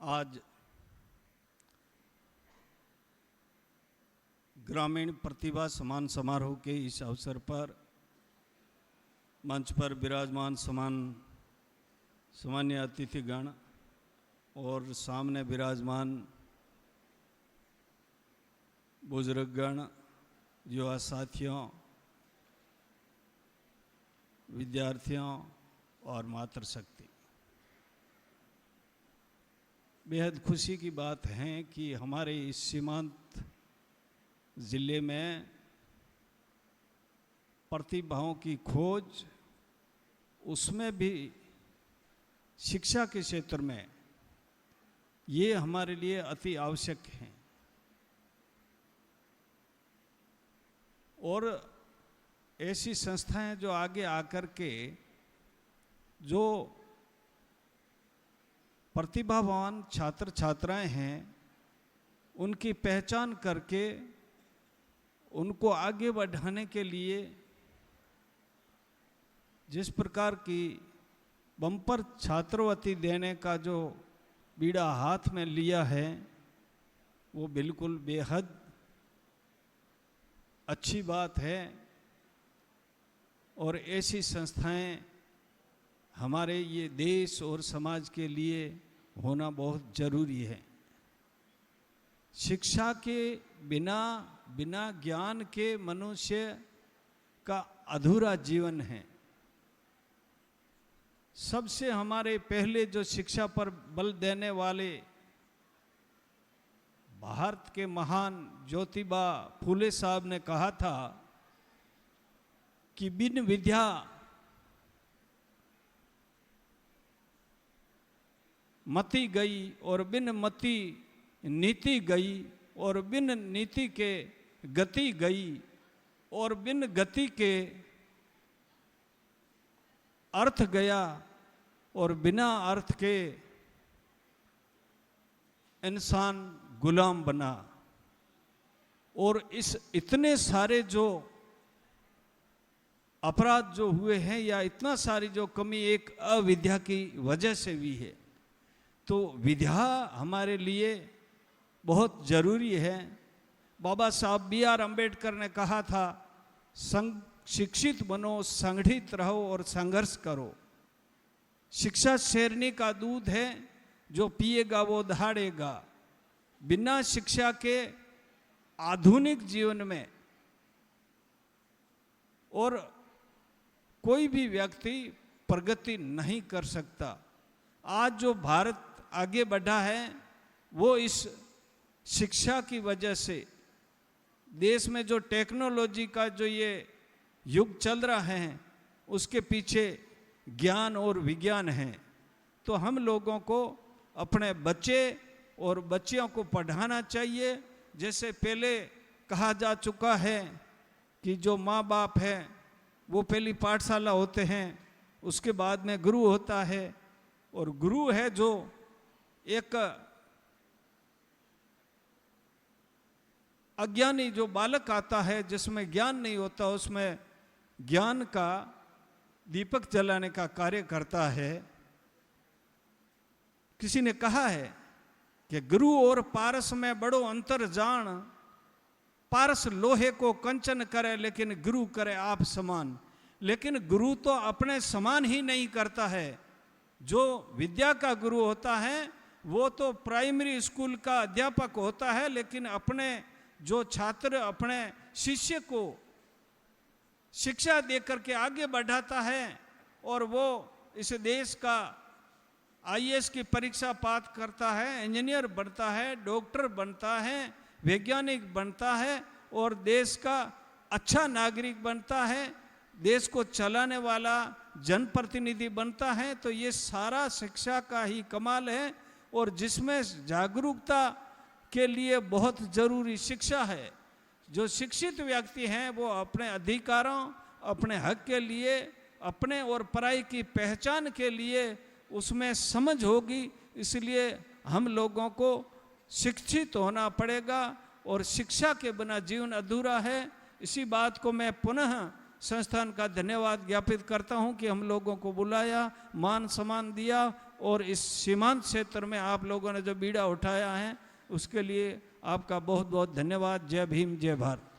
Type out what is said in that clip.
आज ग्रामीण प्रतिभा सम्मान समारोह के इस अवसर पर मंच पर विराजमान सामान्य अतिथिगण और सामने विराजमान बुजुर्गगण, युवा साथियों, विद्यार्थियों और मातृशक्ति, बेहद खुशी की बात है कि हमारे इस सीमांत ज़िले में प्रतिभाओं की खोज, उसमें भी शिक्षा के क्षेत्र में ये हमारे लिए अति आवश्यक है। और ऐसी संस्थाएं जो आगे आकर के जो प्रतिभावान छात्र छात्राएं हैं उनकी पहचान करके उनको आगे बढ़ाने के लिए जिस प्रकार की बम्पर छात्रवृत्ति देने का जो बीड़ा हाथ में लिया है वो बिल्कुल बेहद अच्छी बात है। और ऐसी संस्थाएं हमारे ये देश और समाज के लिए होना बहुत ज़रूरी है। शिक्षा के बिना ज्ञान के मनुष्य का अधूरा जीवन है। सबसे हमारे पहले जो शिक्षा पर बल देने वाले भारत के महान ज्योतिबा फूले साहब ने कहा था कि बिन विद्या मति गई और बिन मति नीति गई और बिन नीति के गति गई और बिन गति के अर्थ गया और बिना अर्थ के इंसान गुलाम बना। और इस इतने सारे जो अपराध जो हुए हैं या इतना सारी जो कमी एक अविद्या की वजह से हुई है, तो विद्या हमारे लिए बहुत ज़रूरी है। बाबा साहब B.R. अम्बेडकर ने कहा था, शिक्षित बनो, संगठित रहो और संघर्ष करो। शिक्षा शेरनी का दूध है, जो पिएगा वो दहाड़ेगा। बिना शिक्षा के आधुनिक जीवन में और कोई भी व्यक्ति प्रगति नहीं कर सकता। आज जो भारत आगे बढ़ा है वो इस शिक्षा की वजह से। देश में जो टेक्नोलॉजी का जो ये युग चल रहा है उसके पीछे ज्ञान और विज्ञान है। तो हम लोगों को अपने बच्चे और बच्चियों को पढ़ाना चाहिए। जैसे पहले कहा जा चुका है कि जो माँ बाप है वो पहली पाठशाला होते हैं, उसके बाद में गुरु होता है। और गुरु है जो एक अज्ञानी जो बालक आता है जिसमें ज्ञान नहीं होता, उसमें ज्ञान का दीपक जलाने का कार्य करता है। किसी ने कहा है कि गुरु और पारस में बड़ो अंतर जान, पारस लोहे को कंचन करे लेकिन गुरु करे आप समान। लेकिन गुरु तो अपने समान ही नहीं करता है। जो विद्या का गुरु होता है वो तो प्राइमरी स्कूल का अध्यापक होता है, लेकिन अपने जो छात्र अपने शिष्य को शिक्षा देकर के आगे बढ़ाता है और वो इस देश का IAS की परीक्षा पास करता है, इंजीनियर बनता है, डॉक्टर बनता है, वैज्ञानिक बनता है और देश का अच्छा नागरिक बनता है, देश को चलाने वाला जनप्रतिनिधि बनता है। तो ये सारा शिक्षा का ही कमाल है। और जिसमें जागरूकता के लिए बहुत ज़रूरी शिक्षा है। जो शिक्षित व्यक्ति हैं वो अपने अधिकारों, अपने हक के लिए, अपने और पराई की पहचान के लिए उसमें समझ होगी। इसलिए हम लोगों को शिक्षित होना पड़ेगा और शिक्षा के बिना जीवन अधूरा है। इसी बात को मैं पुनः संस्थान का धन्यवाद ज्ञापित करता हूं कि हम लोगों को बुलाया, मान सम्मान दिया और इस सीमांत क्षेत्र में आप लोगों ने जो बीड़ा उठाया है उसके लिए आपका बहुत बहुत धन्यवाद। जय भीम, जय भारत।